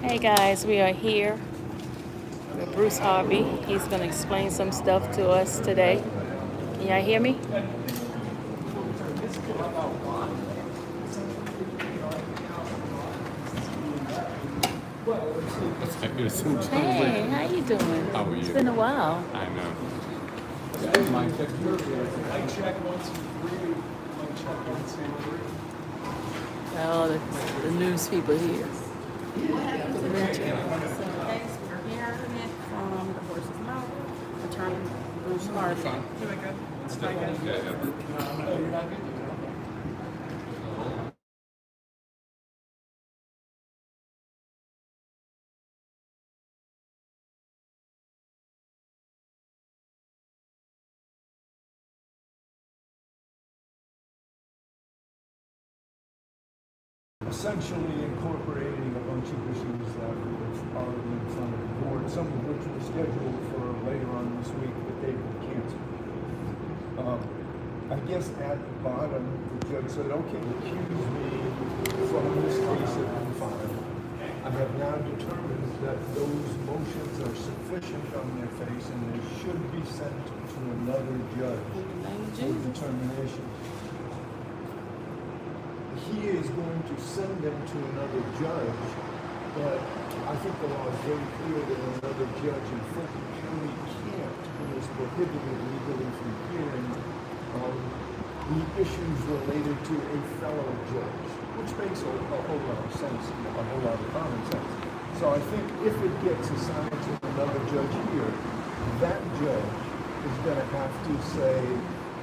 Hey guys, we are here with Bruce Harvey. He's going to explain some stuff to us today. Can y'all hear me? Hey, how you doing? How are you? It's been a while. I know. Mic check 1, 2, 3. Mic check 1, 2, 3. All the news people here. Case, we're hearing it from the horse's mouth. Attorney Bruce Harvey. Essentially incorporating a bunch of issues that were already in front of the board, some of which were scheduled for later on this week, but they've been canceled. I guess at the bottom, the judge said, okay, accuse me from this case that I'm filed. I have now determined that those motions are sufficient on their face and they should be sent to another judge for determination. He is going to send them to another judge, but I think the law is very clear that another judge in Fulton County can't and is prohibited legally from hearing the issues related to a fellow judge, which makes a whole lot of sense, a whole lot of common sense. So I think if it gets assigned to another judge here, that judge is going to have to say,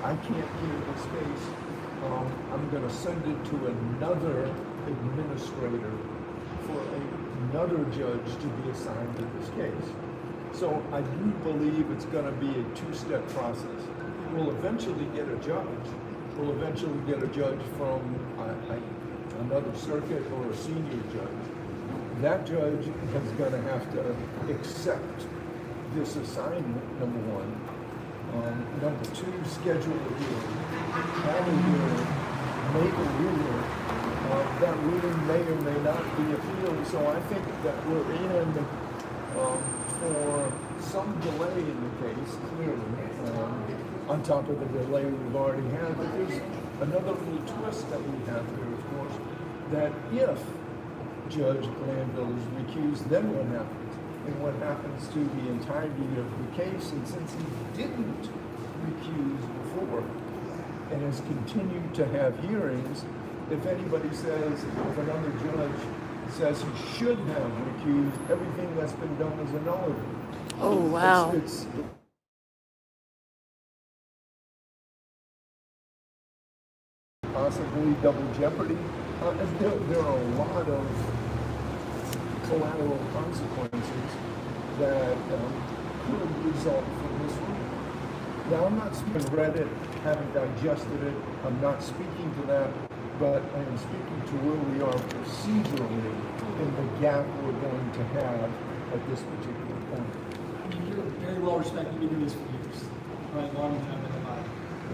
I can't hear this case. I'm going to send it to another administrator for another judge to be assigned to this case. So I do believe it's going to be a two-step process. We'll eventually get a judge. We'll eventually get a judge from another circuit or a senior judge. That judge is going to have to accept this assignment, number one. Number two, schedule a hearing, have a hearing, make a ruling. That ruling may or may not be appealed. So I think that we're in for some delay in the case, clearly, on top of the delay we've already had. But there's another little twist that we have here, of course, that if Judge Glanville is recused, then what happens? And what happens to the entirety of the case? And since he didn't recuse before and has continued to have hearings, if anybody says, if another judge says he should have recused, everything that's been done is a nullity. Oh, wow. It's possibly double jeopardy. There are a lot of collateral consequences that could result from this ruling. Now, I'm not read it, haven't digested it, I'm not speaking to that, but I am speaking to where we are procedurally in the gap we're going to have at this particular point. I mean, you're very well respected. You've been doing this for years. Right, long time in the body.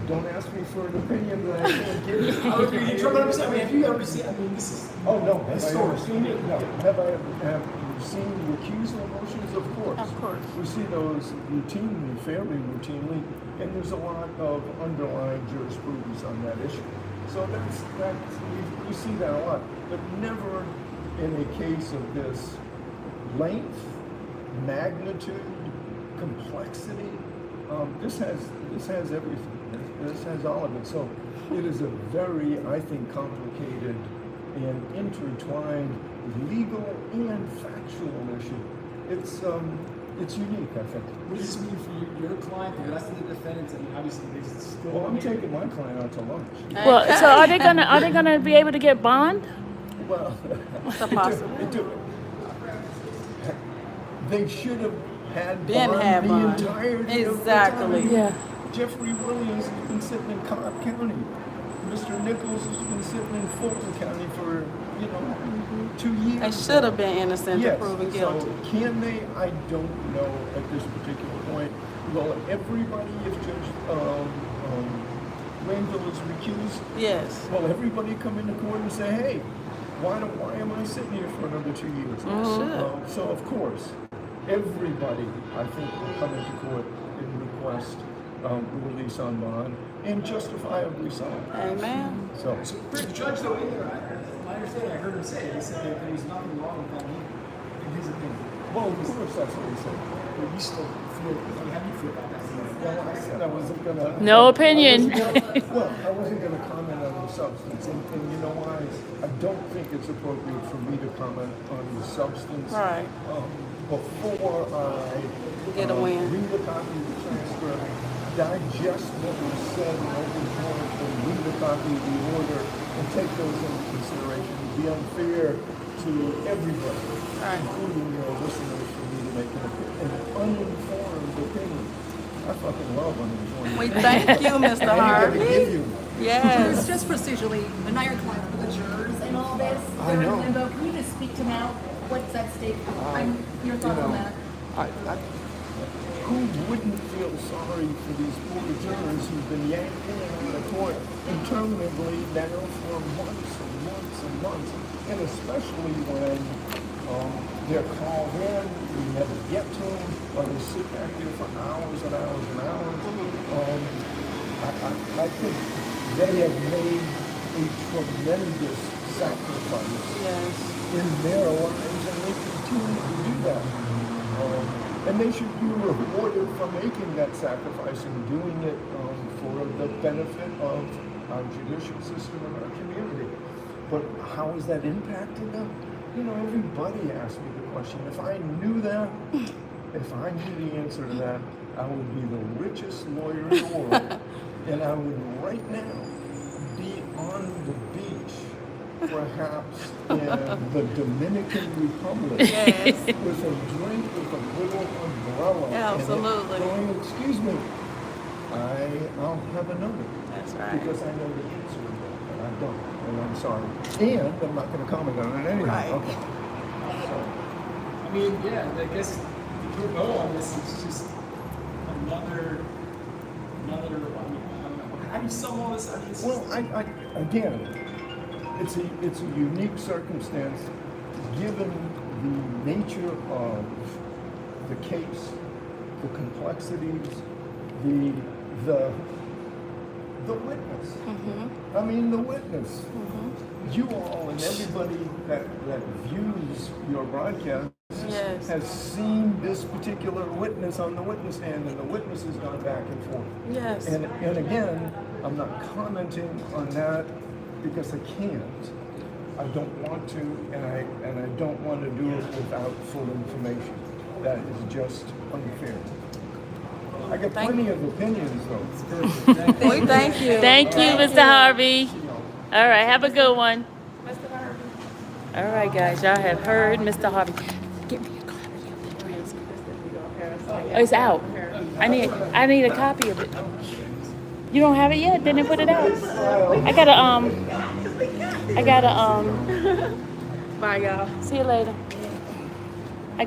Don't ask me for an opinion that I can't give you. I was reading 100%. I mean, have you ever seen? I mean, this is. Oh no, have I ever historic. seen it? No. Have you seen recusal motions? Of course. Of course. We see those routinely, fairly routinely, and there's a lot of underlying jurisprudence on that issue. So that's you see that a lot, but never in a case of this length, magnitude, complexity. This has everything. This has all of it. So it is a very, I think, complicated and intertwined legal and factual issue. It's unique, I think. What does this mean for your client, the rest of the defendants? I mean, obviously, there's still. Well, I'm taking my client out to lunch. Well, so are they gonna be able to get bond? Well, What's the possible? They should have had Been bond had the bond. entirety of the Exactly. time. Yeah. Jeffrey Williams has been sitting in Cobb County. Mr. Nichols has been sitting in Fulton County for, 2 years. They should have been innocent Yes. to proven guilty. So can they? I don't know at this particular point. Will everybody, if Judge Glanville is recused, Yes. will everybody come into court and say, hey, why am I sitting here for another 2 years? So of course, everybody, I think, will come into court and request release on bond, and justifiably so. Amen. So, The judge, though, in there, I understand, I heard him say, he said that there was nothing wrong with that either, in his opinion. well, of course, that's what he said. But you still feel, how do you feel about that? Well, I said I wasn't gonna. No opinion. I wasn't gonna comment on the substance, and you know why? I don't think it's appropriate for me to comment on the substance. Right. Before I Get a win. read a copy of the transcript, digest what was said in open court, and read a copy of the order, and take those into consideration. It'd be unfair to everybody, Right. including your listeners, for me to make an uninformed opinion. I fucking love uninformed. We thank you, Mr. I ain't gonna Harvey. give you. It's Yes. just procedurally, but now you're calling for the jurors and all this. I know. They're in limbo. Can you just speak to now what's at stake? Your thoughts on that? Who wouldn't feel sorry for these poor jurors who've been yanked in and out of court interminably now for months and months and months, and especially when they're called in, we never get to them, or they sit back there for hours and hours and hours. I think they have made a tremendous sacrifice Yes. in their lives, and they continue to do that. And they should be rewarded for making that sacrifice and doing it for the benefit of our judicial system and our community. But how has that impacted them? You know, everybody asked me the question. If I knew that, if I knew the answer to that, I would be the richest lawyer in the world. And I would right now be on the beach, perhaps in the Dominican Republic, Yes. with a drink, with a little umbrella. Absolutely. And going, excuse me, I'll have another. That's right. Because I know the answer to that, and I don't, and I'm sorry. And I'm not going to comment on it anyway. Right. Okay. I mean, yeah, I guess the put bow on this is just another, I mean, I don't know. How do you sum all this up? It's Well, again, it's a unique circumstance, given the nature of the case, the complexities, the witness. I mean, the witness. You all and everybody that views your broadcast Yes. has seen this particular witness on the witness stand, and the witness has gone back and forth. Yes. And again, I'm not commenting on that because I can't. I don't want to, and I don't want to do it without full information. That is just unfair. I got plenty of opinions, though. We thank you. Thank you, Mr. Harvey. All right, have a good one. Mr. Harvey. All right, guys, y'all have heard Mr. Harvey. Give me a copy of the transcript. Oh, it's out. I need a copy of it. You don't have it yet? Didn't put it out. I gotta Bye, y'all. see you later. I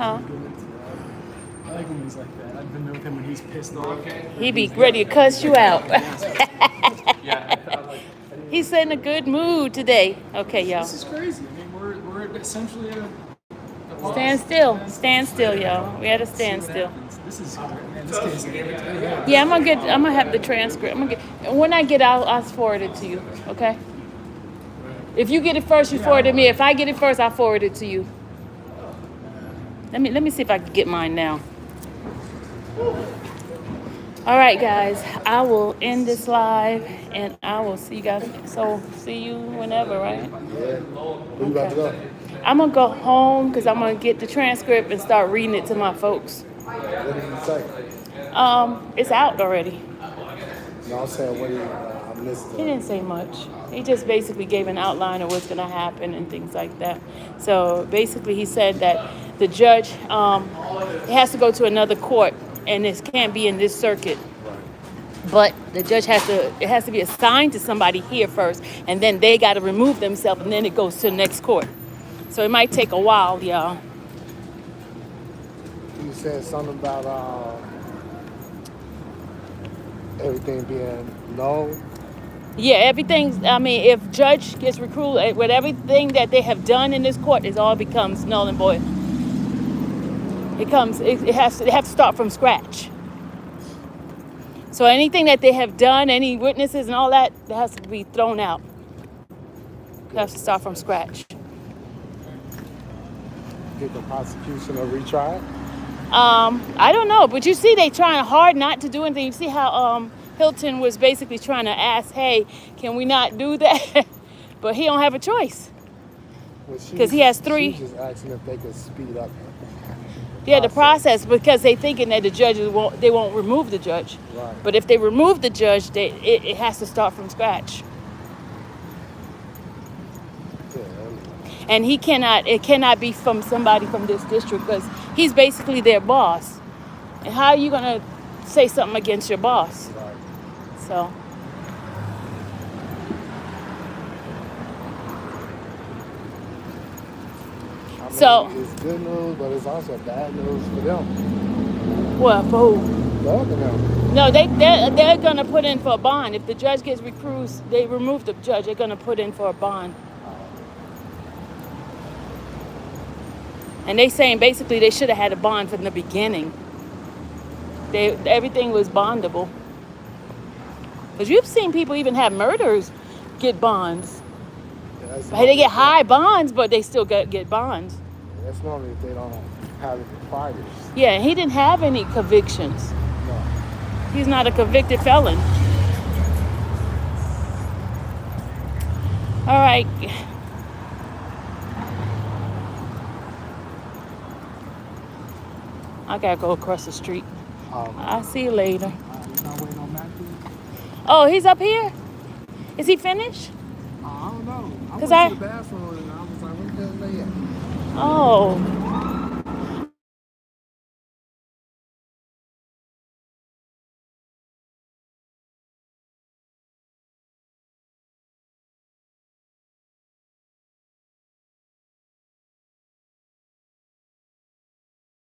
I like when he's like that. I've been with him when he's pissed off. he be ready to cuss you out. He's in a good mood today. Okay, y'all. This is crazy. I mean, we're essentially at a pause. Stand still, y'all. We had to stand See what still. happens. This is, man, this case. Yeah, I'm gonna have the transcript. When I get out, I'll forward it to you. Okay. If you get it first, you forward it to me. If I get it first, I'll forward it to you. Let me see if I can get mine now. All right, guys. I will end this live, and I will see you guys. So see you whenever, right? Yeah. Where you about to go? I'm gonna go home because I'm gonna get the transcript and start reading it to my folks. What did he say? It's out already. No, I'm saying what I'm He listening. didn't say much. He just basically gave an outline of what's going to happen and things like that. So basically, he said that the judge it has to go to another court, and this can't be in this circuit. But the judge it has to be assigned to somebody here first, and then they got to remove themselves, and then it goes to the next court. So it might take a while, y'all. You said something about everything being low. Yeah, everything. I mean, if judge gets recruited, with everything that they have done in this court, it all becomes null and void. They have to start from scratch. So anything that they have done, any witnesses and all that, that has to be thrown out. They have to start from scratch. Get the prosecution or retry it? I don't know, but you see, they trying hard not to do anything. You see how Hilton was basically trying to ask, "Hey, can we not do that?" But he don't have a choice. Because he has three. She's just asking if they could speed up. Yeah, the process, because they thinking that the judges won't remove the judge. Right. But if they remove the judge, it has to start from scratch. Yeah, And it cannot be from somebody from this district because he's basically their boss. And how are you gonna say something against your boss? right. So I mean, So- it's good news, but it's also bad news for them. well, for who? The other them. No, they're gonna put in for a bond. If the judge gets recused, they remove the judge, they're gonna put in for a bond. And they saying basically they should have had a bond from the beginning. Everything was bondable. Because you've seen people even have murders get bonds. Yeah, that's Hey, they get normally- high bonds, but they still get bonds. That's normally if they don't have it for priors. Yeah, and he didn't have any convictions. No. He's not a convicted felon. All right. I gotta go across the street. I'll see you later. You're not waiting on Matthew? Oh, he's up here? Is he finished? I don't know. I 'Cause went to the bathroom and I was like, where the hell they at? Oh.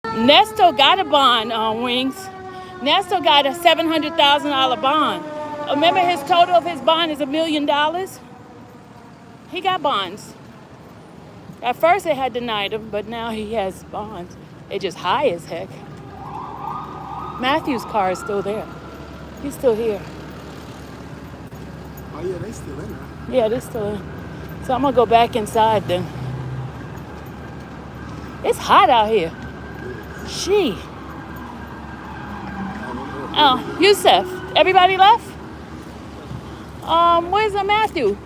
Nesto got a bond on Wings. Nesto got a $700,000 bond. Remember his total of his bond is $1 million? He got bonds. At first they had denied him, but now he has bonds. They're just high as heck. Matthew's car is still there. He's still here. Oh yeah, they still in there. Yeah, they're still in. So I'm gonna go back inside then. It's hot out here. Gee. Oh, Yusuf. Everybody left? Where's Matthew?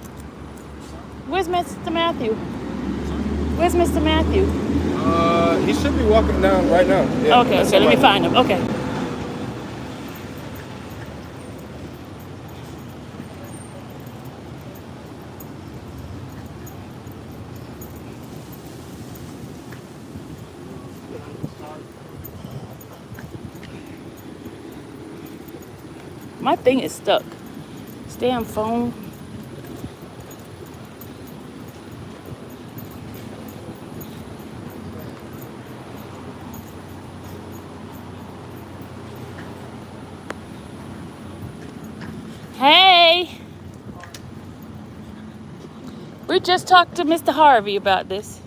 Where's Mr. Matthew? Where's Mr. Matthew? He should be walking down right now. Yeah, Okay, that's let me somebody. find him. Okay. My thing is stuck. This damn phone. Hey. We just talked to Mr. Harvey about this.